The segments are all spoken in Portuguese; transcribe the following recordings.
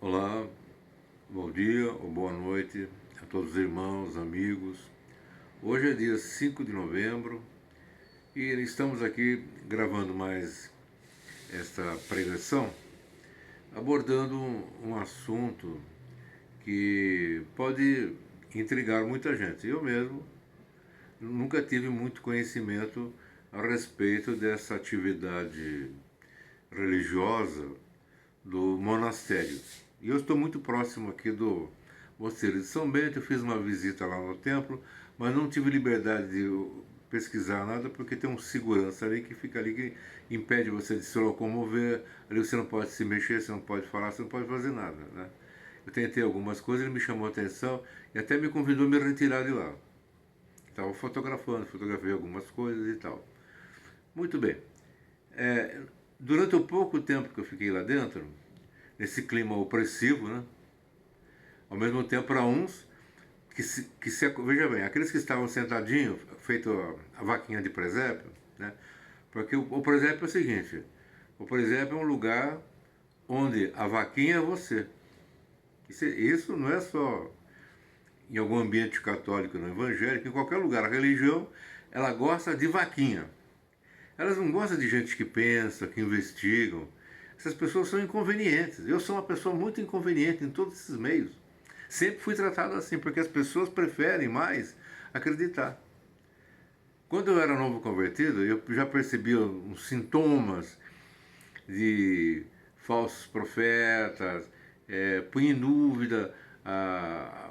Olá, bom dia ou boa noite a todos os irmãos, amigos. Hoje é dia 5 de novembro e estamos aqui gravando mais esta pregação, abordando um assunto que pode intrigar muita gente. Eu mesmo nunca tive muito conhecimento a respeito dessa atividade religiosa do monastério. E eu estou muito próximo aqui do Mosteiro de São Bento. Eu fiz uma visita lá no templo, mas não tive liberdade de pesquisar nada porque tem um segurança ali que fica ali que impede você de se locomover. Ali você não pode se mexer, você não pode falar, você não pode fazer nada, né? Eu tentei algumas coisas, ele me chamou a atenção e até me convidou a me retirar de lá. Estava fotografando, fotografei algumas coisas e tal. Muito bem. Durante o pouco tempo que eu fiquei lá dentro, nesse clima opressivo, né? Ao mesmo tempo, para uns veja bem, aqueles que estavam sentadinhos, feito a vaquinha de presépio, né? Porque o presépio é o seguinte: o presépio é um lugar onde a vaquinha é você. Isso não é só em algum ambiente católico, não, evangélico, em qualquer lugar. A religião, ela gosta de vaquinha. Elas não gostam de gente que pensa, que investigam. Essas pessoas são inconvenientes. Eu sou uma pessoa muito inconveniente em todos esses meios. Sempre fui tratado assim, porque as pessoas preferem mais acreditar. Quando eu era novo convertido, eu já percebia uns sintomas de falsos profetas, punha em dúvida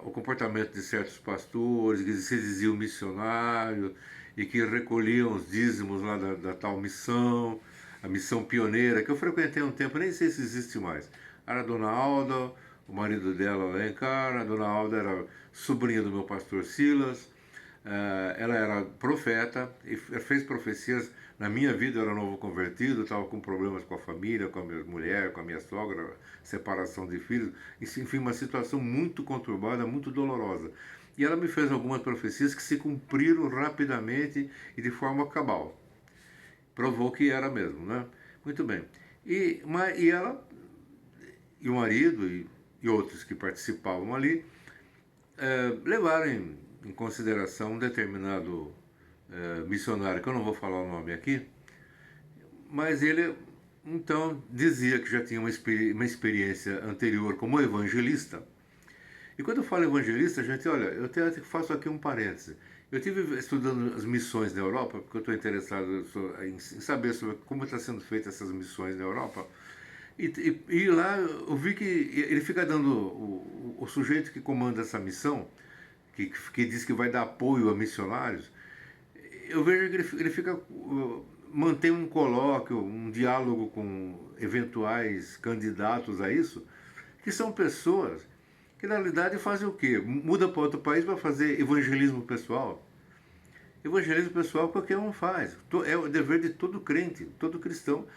o comportamento de certos pastores que se diziam missionários e que recolhiam os dízimos lá da tal missão, a missão pioneira, que eu frequentei um tempo, nem sei se existe mais. Era a dona Alda, o marido dela lá em Cara. A dona Alda era sobrinha do meu pastor Silas. Ela era profeta e fez profecias na minha vida. Eu era novo convertido, estava com problemas com a família, com a minha mulher, com a minha sogra, separação de filhos, enfim, uma situação muito conturbada, muito dolorosa. E ela me fez algumas profecias que se cumpriram rapidamente e de forma cabal. Provou que era mesmo, né? Muito bem. E ela e o marido e outros que participavam ali levaram em consideração um determinado missionário, que eu não vou falar o nome aqui, mas ele então dizia que já tinha uma experiência anterior como evangelista. E quando eu falo evangelista, gente, olha, eu até faço aqui um parêntese. Eu estive estudando as missões na Europa, porque eu estou interessado em saber sobre como está sendo feitas essas missões na Europa. E lá eu vi que ele fica dando, o sujeito que comanda essa missão, que diz que vai dar apoio a missionários, eu vejo que ele fica, mantém um colóquio, um diálogo com eventuais candidatos a isso, que são pessoas que na realidade fazem o quê? Muda para outro país para fazer evangelismo pessoal. Evangelismo pessoal qualquer um faz. É o dever de todo crente, todo cristão,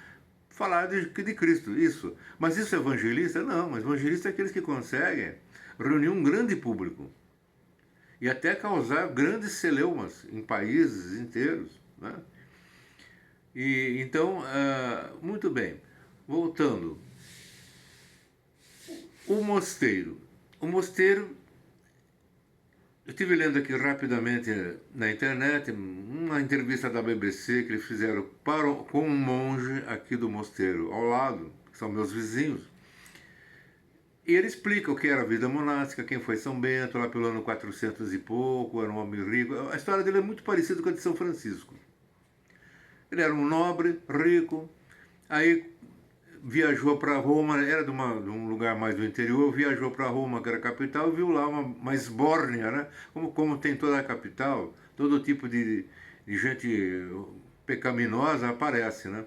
falar de Cristo, isso. Mas isso é evangelista? Não, mas evangelista é aqueles que conseguem reunir um grande público e até causar grandes celeumas em países inteiros, né? E então, muito bem, voltando, o mosteiro. O mosteiro, eu estive lendo aqui rapidamente na internet uma entrevista da BBC que eles fizeram com um monge aqui do mosteiro, ao lado, que são meus vizinhos. E ele explica o que era a vida monástica, quem foi São Bento, lá pelo ano 400 e pouco, era um homem rico. A história dele é muito parecida com a de São Francisco. Ele era um nobre, rico, aí viajou para Roma, era de um lugar mais do interior, viajou para Roma, que era a capital, e viu lá uma esbórnia, né? Como tem toda a capital, todo tipo de gente pecaminosa aparece, né?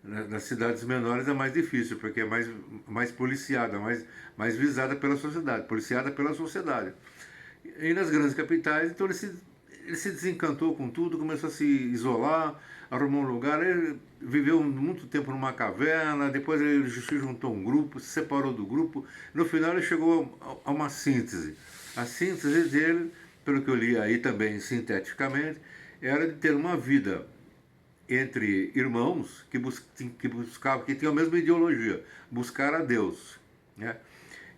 Nas cidades menores é mais difícil, porque é mais policiada, mais visada pela sociedade, policiada pela sociedade. E nas grandes capitais, então ele se desencantou com tudo, começou a se isolar, arrumou um lugar, ele viveu muito tempo numa caverna, depois ele se juntou a um grupo, se separou do grupo, no final ele chegou a uma síntese. A síntese dele, pelo que eu li aí também sinteticamente, era de ter uma vida entre irmãos que buscavam, que tinham a mesma ideologia, buscar a Deus, né?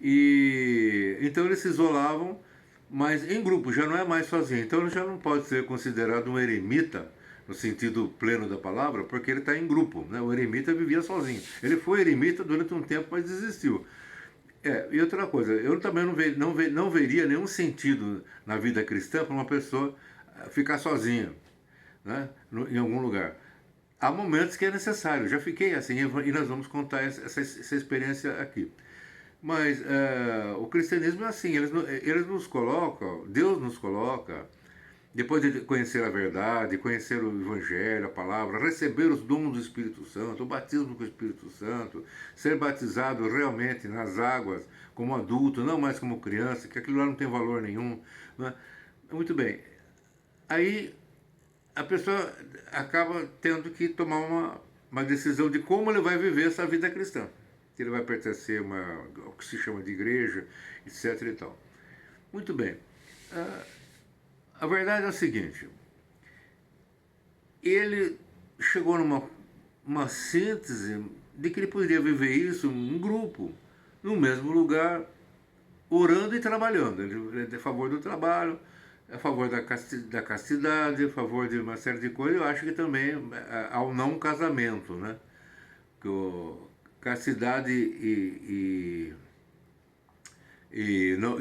E então eles se isolavam, mas em grupo, já não é mais sozinho. Então ele já não pode ser considerado um eremita, no sentido pleno da palavra, porque ele está em grupo, né? O eremita vivia sozinho. Ele foi eremita durante um tempo, mas desistiu. E outra coisa, eu também não veria nenhum sentido na vida cristã para uma pessoa ficar sozinha, né? Em algum lugar. Há momentos que é necessário, já fiquei assim, e nós vamos contar essa experiência aqui. Mas o cristianismo é assim, eles nos colocam, Deus nos coloca, depois de conhecer a verdade, conhecer o Evangelho, a palavra, receber os dons do Espírito Santo, o batismo com o Espírito Santo, ser batizado realmente nas águas como adulto, não mais como criança, que aquilo lá não tem valor nenhum. Né? Muito bem. Aí a pessoa acaba tendo que tomar uma decisão de como ele vai viver essa vida cristã. Se ele vai pertencer ao que se chama de igreja, etc. e tal. Muito bem. A verdade é o seguinte, ele chegou numa síntese de que ele poderia viver isso em grupo, no mesmo lugar, orando e trabalhando. Ele é a favor do trabalho, é a favor da castidade, a favor de uma série de coisas. Eu acho que também ao não casamento, né? Que castidade e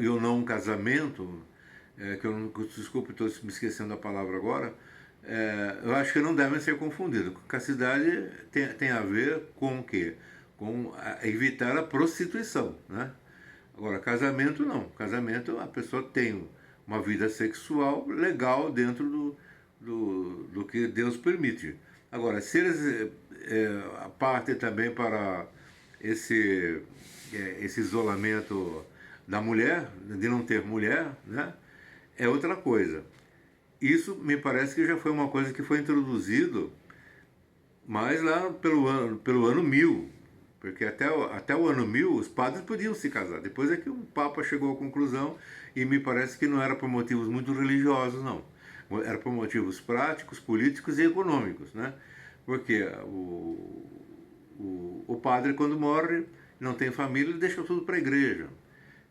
o não casamento, que eu não, desculpe, estou me esquecendo da palavra agora, eu acho que não devem ser confundidos. Castidade tem a ver com o quê? Com evitar a prostituição, né? Agora, casamento não. Casamento, a pessoa tem uma vida sexual legal dentro do que Deus permite. Agora, se eles partem também para esse isolamento da mulher, de não ter mulher, né? É outra coisa. Isso me parece que já foi uma coisa que foi introduzido mais lá pelo ano 1000, porque até o ano 1000 os padres podiam se casar. Depois é que o Papa chegou à conclusão, e me parece que não era por motivos muito religiosos, não. Era por motivos práticos, políticos e econômicos, né? Porque o padre, quando morre, não tem família, ele deixa tudo para a igreja,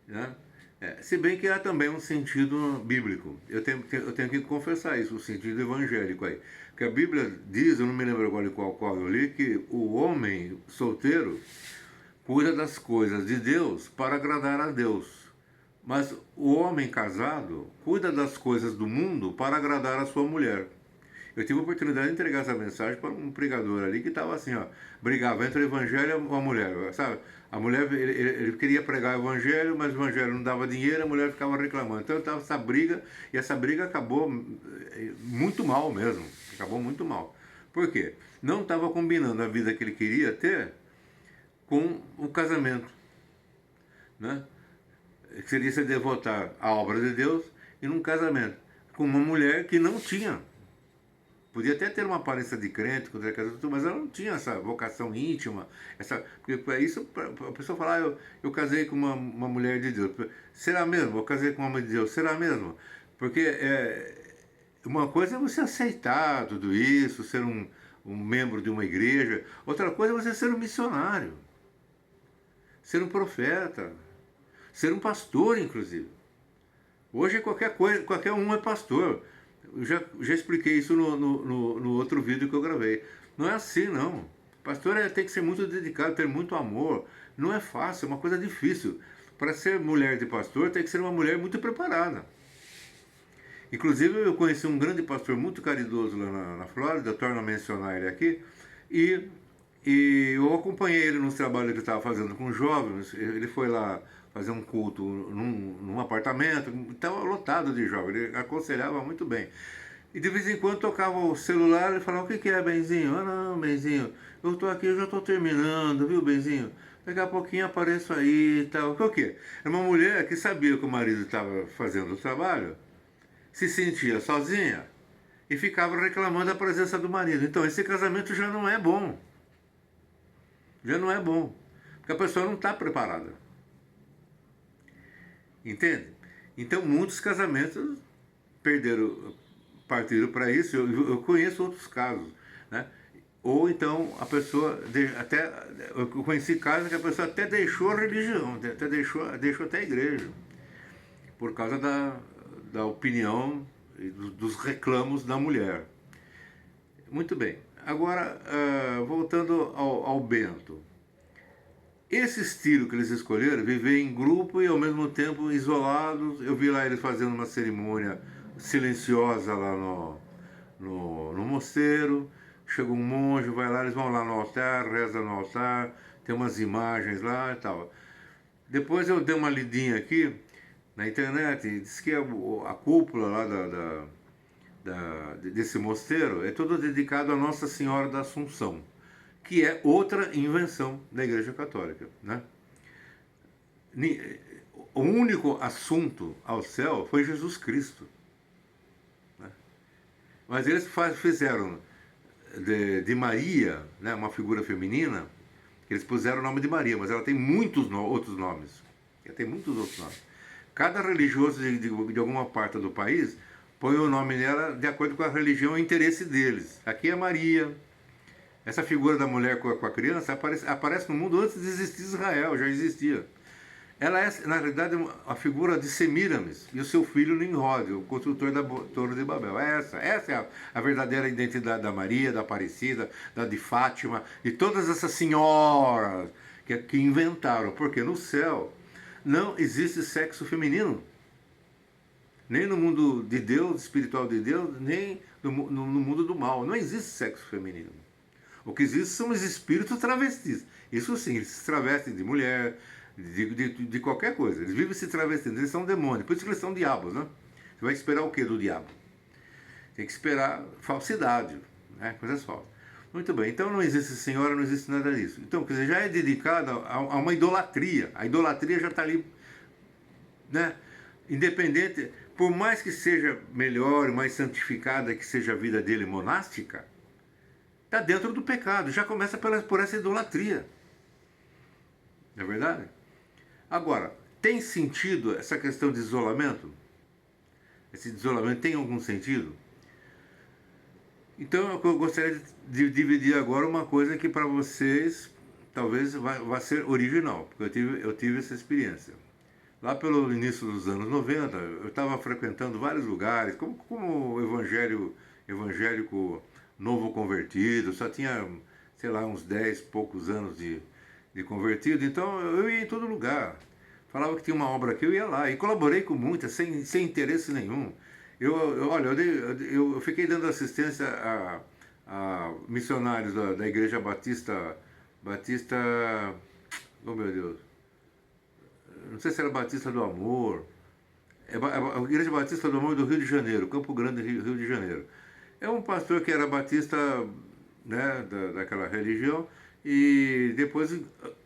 né? Se bem que há também um sentido bíblico. Eu tenho que confessar isso, o sentido evangélico aí. Porque a Bíblia diz, eu não me lembro agora de qual eu li, que o homem solteiro cuida das coisas de Deus para agradar a Deus. Mas o homem casado cuida das coisas do mundo para agradar a sua mulher. Eu tive a oportunidade de entregar essa mensagem para um pregador ali que estava assim, ó, brigava entre o evangelho e a mulher, sabe? A mulher, ele queria pregar o evangelho, mas o evangelho não dava dinheiro, a mulher ficava reclamando. Então estava essa briga, e essa briga acabou muito mal mesmo, acabou muito mal. Por quê? Não estava combinando a vida que ele queria ter com o casamento, né? Que seria se devotar à obra de Deus e num casamento com uma mulher que não tinha. Podia até ter uma aparência de crente, mas ela não tinha essa vocação íntima. Porque é isso, a pessoa falar, eu casei com uma mulher de Deus. Será mesmo? Eu casei com uma mulher de Deus. Será mesmo? Porque uma coisa é você aceitar tudo isso, ser um membro de uma igreja. Outra coisa é você ser um missionário, ser um profeta, ser um pastor, inclusive. Hoje qualquer um é pastor. Eu já expliquei isso no outro vídeo que eu gravei. Não é assim, não. Pastor tem que ser muito dedicado, ter muito amor. Não é fácil, é uma coisa difícil. Para ser mulher de pastor, tem que ser uma mulher muito preparada. Inclusive, eu conheci um grande pastor muito caridoso lá na Flórida, torno a mencionar ele aqui, e eu acompanhei ele nos trabalhos que ele estava fazendo com jovens. Ele foi lá fazer um culto num apartamento, estava lotado de jovens, ele aconselhava muito bem. E de vez em quando tocava o celular e falava, o que é, Benzinho? Ah, não, Benzinho, eu estou aqui, eu já estou terminando, viu, Benzinho? Daqui a pouquinho apareço aí e tal. O quê? É uma mulher que sabia que o marido estava fazendo o trabalho, se sentia sozinha e ficava reclamando da presença do marido. Então esse casamento já não é bom. Já não é bom. Porque a pessoa não está preparada. Entende? Então muitos casamentos partiram para isso. Eu conheço outros casos, né? ou então a pessoa, até, eu conheci casos que a pessoa até deixou a religião, até deixou até a igreja, por causa da opinião e dos reclamos da mulher. Muito bem. Agora, voltando ao Bento. Esse estilo que eles escolheram, viver em grupo e ao mesmo tempo isolados, eu vi lá eles fazendo uma cerimônia silenciosa lá no mosteiro. Chega um monge, vai lá, eles vão lá no altar, reza no altar, tem umas imagens lá e tal. Depois eu dei uma lidinha aqui na internet e diz que a cúpula lá desse mosteiro é todo dedicado a Nossa Senhora da Assunção, que é outra invenção da Igreja Católica, né? O único assunto ao céu foi Jesus Cristo, né? Mas eles fizeram de Maria, né, uma figura feminina, que eles puseram o nome de Maria, mas ela tem muitos outros nomes. Ela tem muitos outros nomes. Cada religioso de alguma parte do país põe o nome dela de acordo com a religião e o interesse deles. Aqui é Maria. Essa figura da mulher com a criança aparece no mundo antes de existir Israel, já existia. Ela é, na realidade, a figura de Semíramis e o seu filho Nimrod, o construtor da Torre de Babel. Essa é a verdadeira identidade da Maria, da Aparecida, da de Fátima e todas essas senhoras que inventaram. Porque no céu não existe sexo feminino. Nem no mundo de Deus, espiritual de Deus, nem no mundo do mal. Não existe sexo feminino. O que existe são os espíritos travestis. Isso sim, eles se travestem de mulher, de qualquer coisa. Eles vivem se travestindo, eles são demônios. Por isso que eles são diabos, né? Você vai esperar o que do diabo? Tem que esperar falsidade, né? Coisas falsas. Muito bem, então não existe senhora, não existe nada disso. Então, quer dizer, já é dedicado a uma idolatria. A idolatria já está ali, né? Independente, por mais que seja melhor, mais santificada que seja a vida dele monástica, está dentro do pecado, já começa por essa idolatria. Não é verdade? Agora, tem sentido essa questão de isolamento? Esse isolamento tem algum sentido? Então eu gostaria de dividir agora uma coisa que para vocês talvez vá ser original, porque eu tive essa experiência. Lá pelo início dos anos 90, eu estava frequentando vários lugares, como evangélico novo convertido, só tinha, sei lá, uns 10 poucos anos de convertido, então eu ia em todo lugar. Falava que tinha uma obra aqui, eu ia lá, e colaborei com muitas, sem interesse nenhum. Olha, eu fiquei dando assistência a missionários da Igreja Batista, oh meu Deus, não sei se era Batista do Amor, a Igreja Batista do Amor do Rio de Janeiro, Campo Grande, Rio de Janeiro. É um pastor que era batista, né, daquela religião, e depois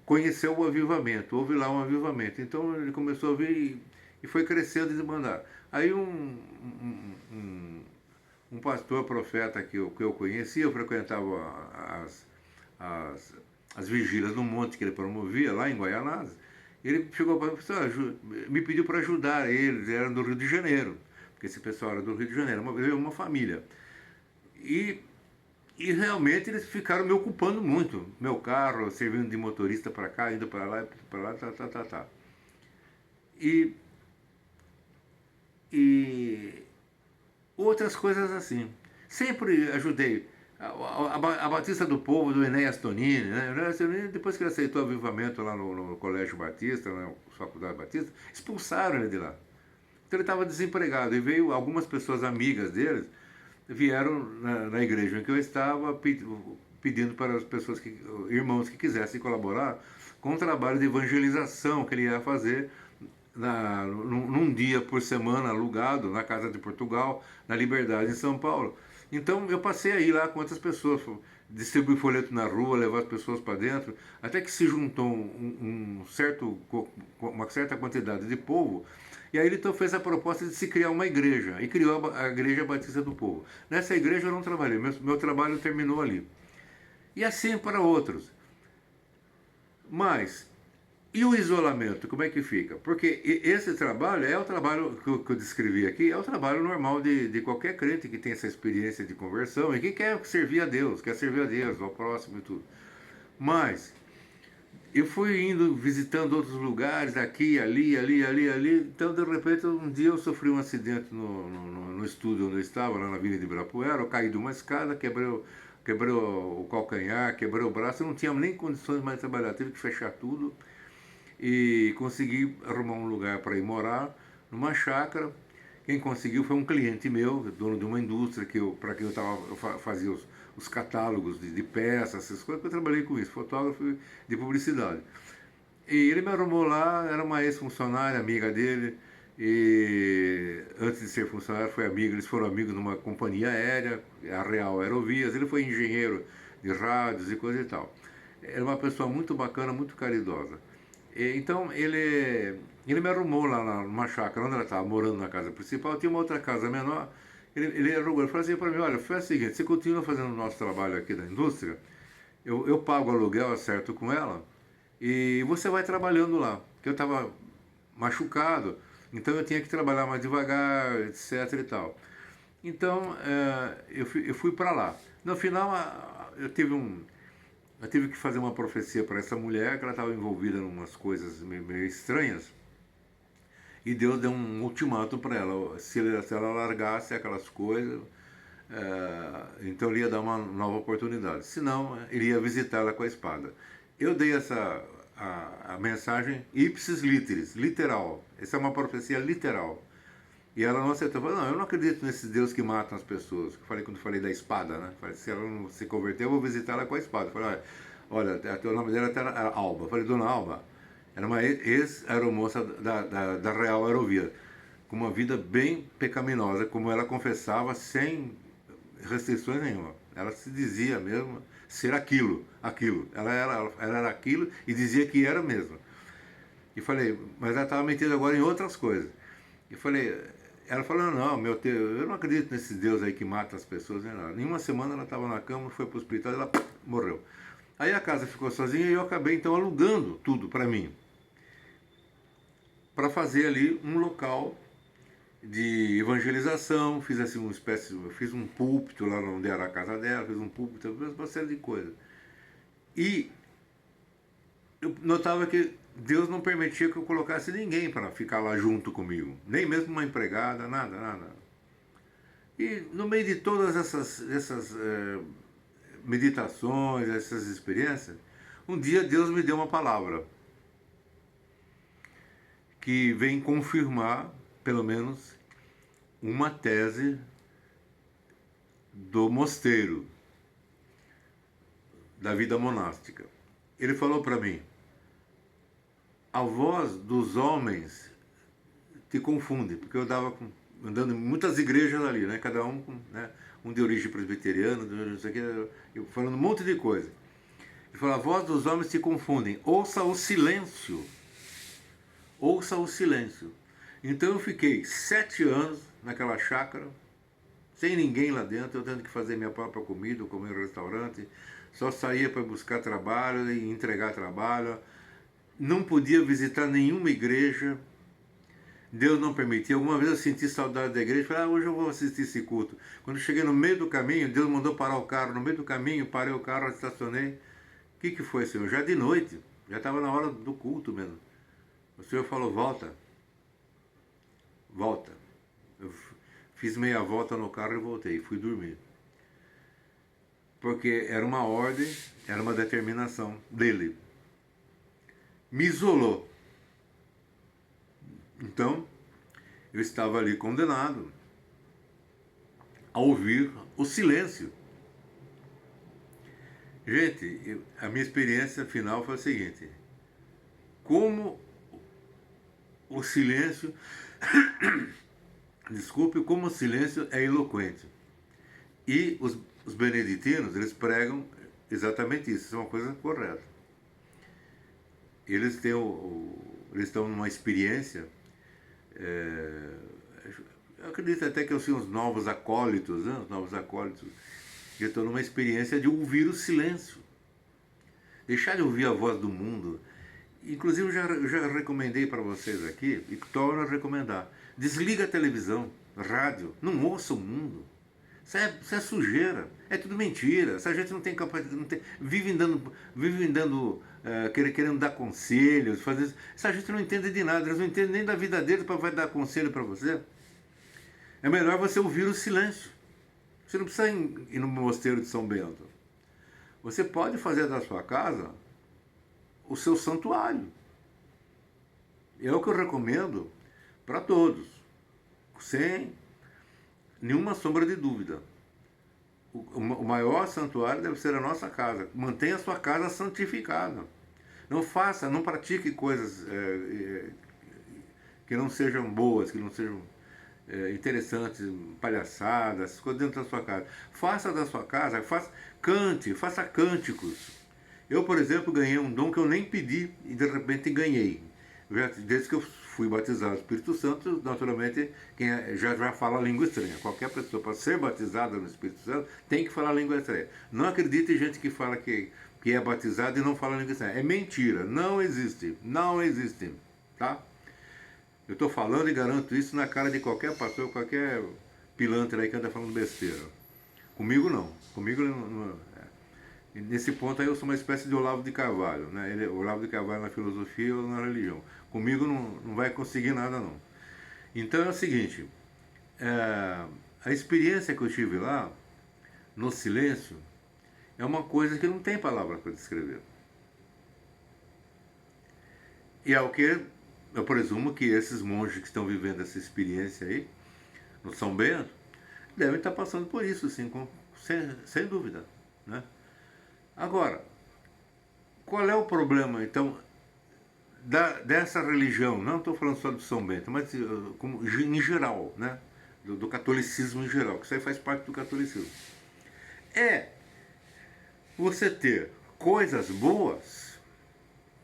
conheceu o avivamento, houve lá um avivamento. Então ele começou a ver e foi crescendo e demandar. Aí um pastor profeta que eu conhecia, eu frequentava as vigílias no monte que ele promovia, lá em Guaianazes. Ele chegou para mim e me pediu para ajudar eles eram do Rio de Janeiro, porque esse pessoal era do Rio de Janeiro, uma família. E realmente eles ficaram me ocupando muito. Meu carro, servindo de motorista para cá, indo para lá, tá. E outras coisas assim. Sempre ajudei. A Batista do Povo, do Enéas Tonini, né? O Enéas Tonini, depois que ele aceitou o avivamento lá no Colégio Batista, na Faculdade Batista, expulsaram ele de lá. Então ele estava desempregado e veio algumas pessoas amigas deles, vieram na igreja em que eu estava pedindo para as pessoas, irmãos que quisessem colaborar com o trabalho de evangelização que ele ia fazer num dia por semana alugado na Casa de Portugal, na Liberdade, em São Paulo. Então eu passei aí lá com outras pessoas, distribuir folheto na rua, levar as pessoas para dentro, até que se juntou uma certa quantidade de povo. E aí ele então fez a proposta de se criar uma igreja, e criou a Igreja Batista do Povo. Nessa igreja eu não trabalhei, meu trabalho terminou ali. E assim para outros. Mas E o isolamento, como é que fica? Porque esse trabalho é o trabalho que eu descrevi aqui, é o trabalho normal de qualquer crente que tem essa experiência de conversão e que quer servir a Deus, quer servir a Deus, ao próximo e tudo. Mas eu fui indo, visitando outros lugares, aqui, ali. Então, de repente, um dia eu sofri um acidente no estúdio onde eu estava, lá na Avenida de Ibirapuera. Eu caí de uma escada, quebrei o calcanhar, quebrei o braço. Eu não tinha nem condições mais de trabalhar, tive que fechar tudo e consegui arrumar um lugar para ir morar numa chácara. Quem conseguiu foi um cliente meu, dono de uma indústria para quem eu fazia os catálogos de peças, essas coisas, que eu trabalhei com isso, fotógrafo de publicidade. E ele me arrumou lá, era uma ex-funcionária, amiga dele, e antes de ser funcionário foi amigo, eles foram amigos numa companhia aérea, a Real Aerovias, ele foi engenheiro de rádios e coisa e tal. Era uma pessoa muito bacana, muito caridosa. Então ele me arrumou lá numa chácara onde ela estava morando na casa principal, tinha uma outra casa menor. Ele arrumou, ele falou assim para mim: olha, faz o seguinte, você continua fazendo o nosso trabalho aqui da indústria, eu pago o aluguel, acerto com ela, e você vai trabalhando lá. Porque eu estava machucado, então eu tinha que trabalhar mais devagar, etc e tal. Então eu fui para lá. No final eu tive que fazer uma profecia para essa mulher, que ela estava envolvida em umas coisas meio estranhas. E Deus deu um ultimato para ela. Se ela largasse aquelas coisas, então ele ia dar uma nova oportunidade. Senão, ele ia visitá-la com a espada. Eu dei a mensagem ipsis literis, literal. Essa é uma profecia literal. E ela não aceitou. Falou: não, eu não acredito nesses deuses que matam as pessoas. Eu falei quando falei da espada, né? Falei: se ela não se converter, eu vou visitar ela com a espada. Eu falei: olha, o nome dela era Alba. Eu falei: dona Alba, era uma ex-aeromoça da Real Aerovia, com uma vida bem pecaminosa, como ela confessava, sem restrições nenhuma. Ela se dizia mesmo ser aquilo. Ela era aquilo e dizia que era mesmo. E falei: mas ela estava metida agora em outras coisas. E falei, ela falou: não, meu Deus, eu não acredito nesses deuses aí que matam as pessoas, nem nada. Em uma semana ela estava na cama, foi para o hospital e ela morreu. Aí a casa ficou sozinha e eu acabei então alugando tudo para mim, para fazer ali um local de evangelização. Fiz assim uma espécie, fiz um púlpito lá onde era a casa dela, fiz um púlpito, uma série de coisas. E eu notava que Deus não permitia que eu colocasse ninguém para ficar lá junto comigo, nem mesmo uma empregada, nada. E no meio de todas essas meditações, essas experiências, um dia Deus me deu uma palavra que vem confirmar, pelo menos, uma tese do mosteiro, da vida monástica. Ele falou para mim: a voz dos homens te confunde, porque eu dava andando em muitas igrejas ali, né? Cada um, né? Um de origem presbiteriana, não sei o que, falando um monte de coisa. Ele falou: a voz dos homens te confundem, ouça o silêncio. Ouça o silêncio. Então eu fiquei 7 anos naquela chácara, sem ninguém lá dentro, eu tendo que fazer minha própria comida, comer no restaurante, só saía para buscar trabalho e entregar trabalho, não podia visitar nenhuma igreja, Deus não permitia. Alguma vez eu senti saudade da igreja, falei: hoje eu vou assistir esse culto. Quando eu cheguei no meio do caminho, Deus mandou parar o carro, no meio do caminho, parei o carro, estacionei. O que foi, Senhor? Já de noite, já estava na hora do culto mesmo. O Senhor falou: volta. Eu fiz meia volta no carro e voltei, fui dormir. Porque era uma ordem, era uma determinação dele. Me isolou. Então, eu estava ali condenado a ouvir o silêncio. Gente, a minha experiência final foi a seguinte: como o silêncio, desculpe, como o silêncio é eloquente. E os beneditinos, eles pregam exatamente isso, isso é uma coisa correta. Eles estão numa experiência, eu acredito até que são os novos acólitos, né? Os novos acólitos, que estão numa experiência de ouvir o silêncio. Deixar de ouvir a voz do mundo Inclusive eu já recomendei para vocês aqui, e torno a recomendar. Desliga a televisão, rádio, não ouça o mundo. Isso é sujeira, é tudo mentira. Essa gente não tem capacidade, não tem, vive dando, querendo dar conselhos, fazer isso. Essa gente não entende de nada, eles não entendem nem da vida deles para vai dar conselho para você. É melhor você ouvir o silêncio. Você não precisa ir no mosteiro de São Bento. Você pode fazer da sua casa o seu santuário. É o que eu recomendo para todos, sem nenhuma sombra de dúvida. O maior santuário deve ser a nossa casa. Mantenha a sua casa santificada. Não faça, não pratique coisas que não sejam boas, que não sejam interessantes, palhaçadas, coisas dentro da sua casa. Faça da sua casa, cante, faça cânticos. Eu, por exemplo, ganhei um dom que eu nem pedi e de repente ganhei. Desde que eu fui batizado no Espírito Santo, naturalmente, quem já fala língua estranha. Qualquer pessoa, para ser batizada no Espírito Santo, tem que falar língua estranha. Não acredite em gente que fala que é batizado e não fala língua estranha. É mentira, não existe, não existe, tá? Eu estou falando e garanto isso na cara de qualquer pastor, qualquer pilantra aí que anda falando besteira. Comigo não, comigo não. Nesse ponto aí eu sou uma espécie de Olavo de Carvalho, né? Olavo de Carvalho na filosofia ou na religião. Comigo não vai conseguir nada não. Então é o seguinte, a experiência que eu tive lá, no silêncio, é uma coisa que não tem palavra para descrever. E é o que eu presumo que esses monges que estão vivendo essa experiência aí, no São Bento, devem estar passando por isso, sim, sem dúvida, né? Agora, qual é o problema, então, dessa religião? Não estou falando só do São Bento, mas em geral, né? Do catolicismo em geral, que isso aí faz parte do catolicismo. É você ter coisas boas,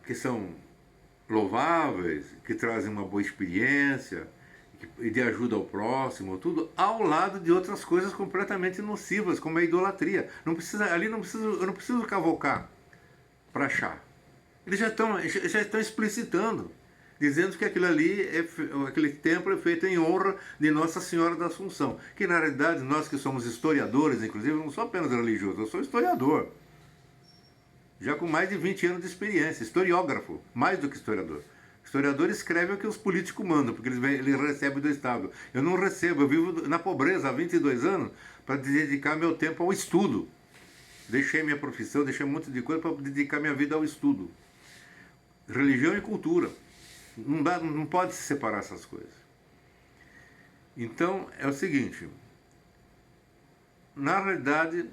que são louváveis, que trazem uma boa experiência, e de ajuda ao próximo, tudo, ao lado de outras coisas completamente nocivas, como a idolatria. Eu não preciso cavocar para achar. Eles já estão explicitando, dizendo que aquele templo é feito em honra de Nossa Senhora da Assunção. Que na realidade nós que somos historiadores, inclusive, não sou apenas religioso, eu sou historiador. Já com mais de 20 anos de experiência, historiógrafo, mais do que historiador. Historiador escreve o que os políticos mandam, porque eles recebem do Estado. Eu não recebo, eu vivo na pobreza há 22 anos para dedicar meu tempo ao estudo. Deixei minha profissão, deixei um monte de coisa para dedicar minha vida ao estudo. Religião e cultura. Não pode se separar essas coisas. Então, é o seguinte, na realidade,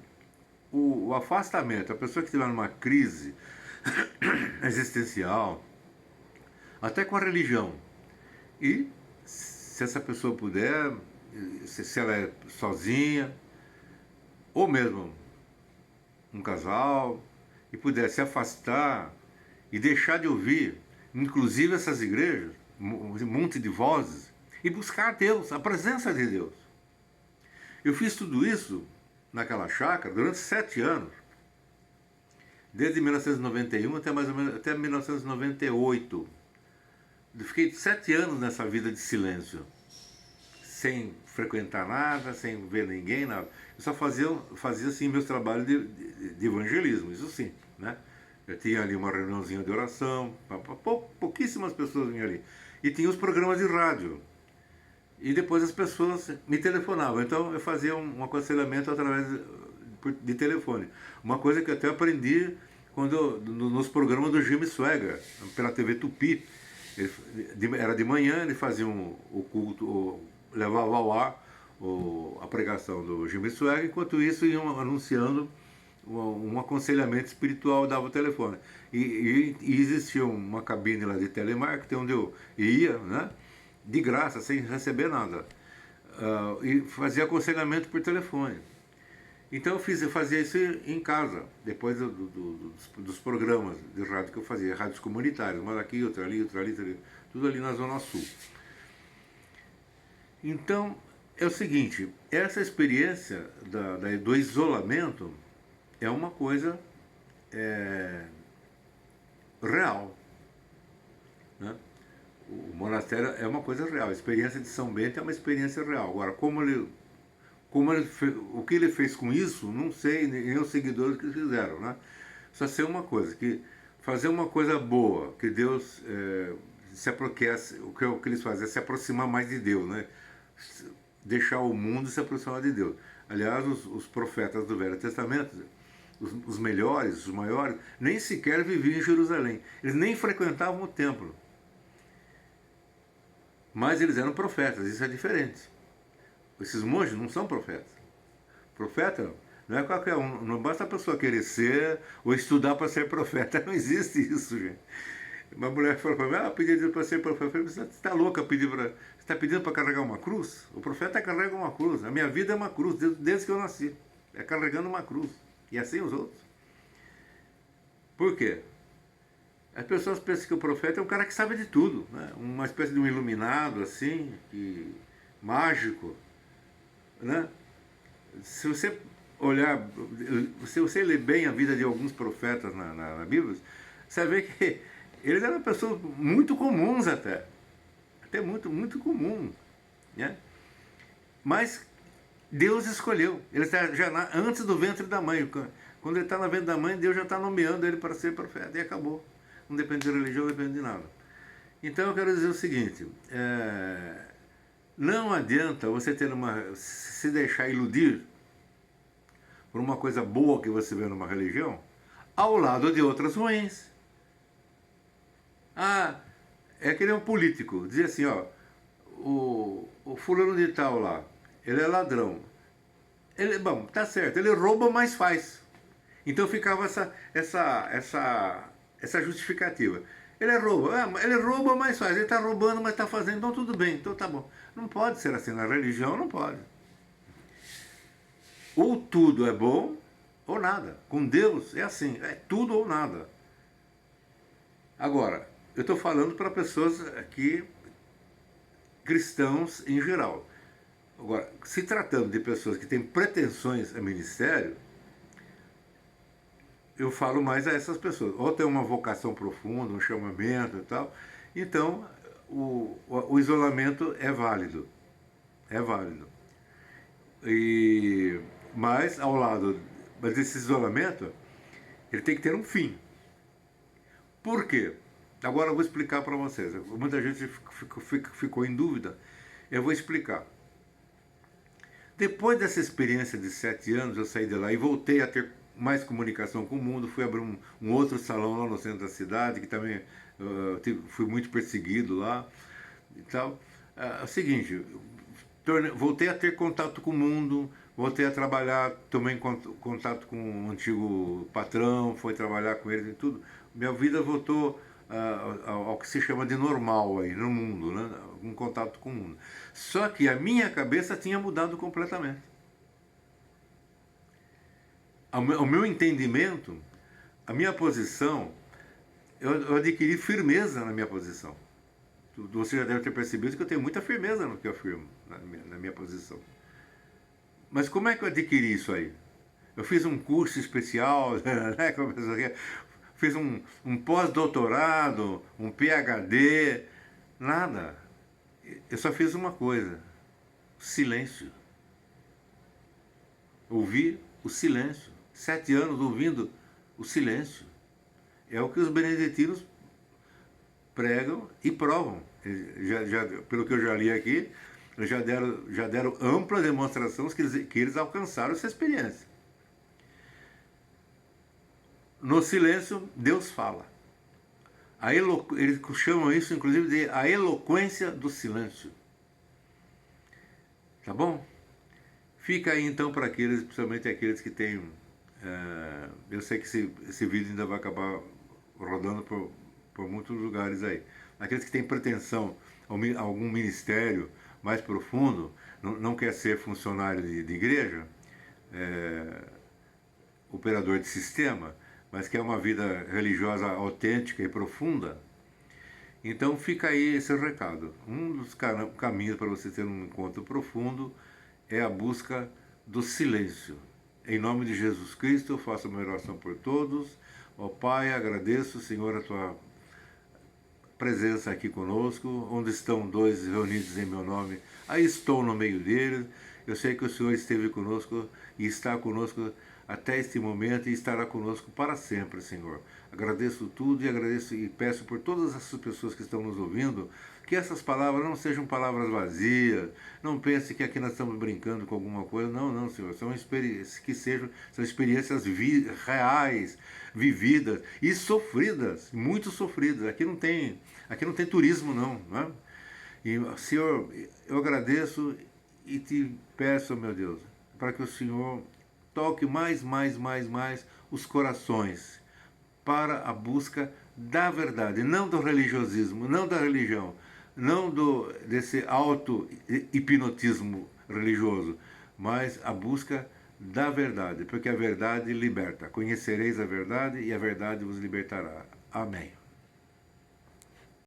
o afastamento, a pessoa que estiver numa crise existencial, até com a religião. E se essa pessoa puder, se ela é sozinha, ou mesmo um casal, e puder se afastar e deixar de ouvir, inclusive essas igrejas, um monte de vozes, e buscar Deus, a presença de Deus. Eu fiz tudo isso naquela chácara durante 7 anos. Desde 1991 até mais ou menos até 1998. Eu fiquei 7 anos nessa vida de silêncio, sem frequentar nada, sem ver ninguém, nada. Eu só fazia assim meus trabalhos de evangelismo, isso sim, né? Eu tinha ali uma reuniãozinha de oração, pouquíssimas pessoas vinham ali. E tinha os programas de rádio. E depois as pessoas me telefonavam. Então eu fazia um aconselhamento através de telefone. Uma coisa que eu até aprendi nos programas do Jimmy Swaggart, pela TV Tupi. Era de manhã, ele fazia o culto, levava ao ar a pregação do Jimmy Swaggart, enquanto isso iam anunciando um aconselhamento espiritual, dava o telefone. E existia uma cabine lá de telemarketing onde eu ia, né, de graça, sem receber nada, e fazia aconselhamento por telefone. Então eu fazia isso em casa, depois dos programas de rádio que eu fazia, rádios comunitárias, uma daqui, outra ali, tudo ali na Zona Sul. Então, é o seguinte, essa experiência do isolamento é uma coisa real. né? O monastério é uma coisa real. A experiência de São Bento é uma experiência real. Agora, o que ele fez com isso, não sei, nem os seguidores que fizeram, né? Só sei uma coisa, que fazer uma coisa boa, que Deus o que eles fazem é se aproximar mais de Deus, né? Deixar o mundo se aproximar de Deus. Aliás, os profetas do Velho Testamento, os melhores, os maiores, nem sequer viviam em Jerusalém. Eles nem frequentavam o templo. Mas eles eram profetas, isso é diferente. Esses monges não são profetas. Profeta não é qualquer um, não basta a pessoa querer ser ou estudar para ser profeta, não existe isso, gente. Uma mulher falou para mim, pedi para ser profeta. Eu falei, você está louca pedir para. Você está pedindo para carregar uma cruz? O profeta carrega uma cruz. A minha vida é uma cruz, desde que eu nasci. É carregando uma cruz. E assim os outros. Por quê? As pessoas pensam que o profeta é um cara que sabe de tudo, né? Uma espécie de um iluminado, assim, mágico, né? Se você olhar, se você ler bem a vida de alguns profetas na Bíblia, você vê que eles eram pessoas muito comuns até muito, muito comum, né? Mas Deus escolheu, ele está já antes do ventre da mãe, quando ele está na ventre da mãe, Deus já está nomeando ele para ser profeta, e acabou. Não depende de religião, não depende de nada. Então eu quero dizer o seguinte, não adianta você se deixar iludir por uma coisa boa que você vê numa religião, ao lado de outras ruins. É que nem um político, dizia assim, o fulano de tal lá, ele é ladrão. Bom, tá certo, ele rouba, mas faz. Então ficava essa justificativa. Ele rouba, mas faz. Ele está roubando, mas está fazendo, então tudo bem, então tá bom. Não pode ser assim, na religião não pode. Ou tudo é bom, ou nada. Com Deus é assim, é tudo ou nada. Agora, eu estou falando para pessoas aqui, cristãos em geral. Agora, se tratando de pessoas que têm pretensões a ministério, eu falo mais a essas pessoas. Ou tem uma vocação profunda, um chamamento e tal. Então, o isolamento é válido. É válido. Mas, ao lado desse isolamento, ele tem que ter um fim. Por quê? Agora eu vou explicar para vocês. Muita gente ficou em dúvida. Eu vou explicar. Depois dessa experiência de 7 anos, eu saí de lá e voltei a ter mais comunicação com o mundo. Fui abrir um outro salão lá no centro da cidade, que também fui muito perseguido lá e tal. É o seguinte, voltei a ter contato com o mundo, voltei a trabalhar, tomei contato com um antigo patrão, fui trabalhar com ele e tudo. Minha vida voltou ao que se chama de normal aí no mundo, né? Um contato com o mundo. Só que a minha cabeça tinha mudado completamente. Ao meu entendimento, a minha posição, eu adquiri firmeza na minha posição. Você já deve ter percebido que eu tenho muita firmeza no que eu afirmo, na minha posição. Mas como é que eu adquiri isso aí? Eu fiz um curso especial, né? Fiz um pós-doutorado, um PhD, nada. Eu só fiz uma coisa, silêncio. Ouvi o silêncio. 7 anos ouvindo o silêncio. É o que os beneditinos pregam e provam. Pelo que eu já li aqui, já deram ampla demonstração que eles alcançaram essa experiência. No silêncio, Deus fala. Eles chamam isso, inclusive, de a eloquência do silêncio. Tá bom? Fica aí, então, para aqueles, principalmente aqueles que têm... eu sei que esse vídeo ainda vai acabar rodando por muitos lugares aí. Aqueles que têm pretensão a algum ministério mais profundo, não quer ser funcionário de igreja, operador de sistema, mas quer uma vida religiosa autêntica e profunda, então fica aí esse recado. Um dos caminhos para você ter um encontro profundo é a busca do silêncio. Em nome de Jesus Cristo, eu faço uma oração por todos. Ó Pai, agradeço, Senhor, a tua presença aqui conosco, onde estão dois reunidos em meu nome, aí estou no meio deles. Eu sei que o Senhor esteve conosco e está conosco até este momento e estará conosco para sempre, Senhor. Agradeço tudo e agradeço e peço por todas essas pessoas que estão nos ouvindo, que essas palavras não sejam palavras vazias. Não pense que aqui nós estamos brincando com alguma coisa. Não, não, Senhor. São experiências que são experiências reais, vividas e sofridas, muito sofridas. Aqui não tem turismo, não, não é? E, Senhor, eu agradeço e te peço, meu Deus, para que o Senhor toque mais os corações para a busca da verdade, não do religiosismo, não da religião, não desse auto-hipnotismo religioso, mas a busca da verdade, porque a verdade liberta. Conhecereis a verdade e a verdade vos libertará. Amém.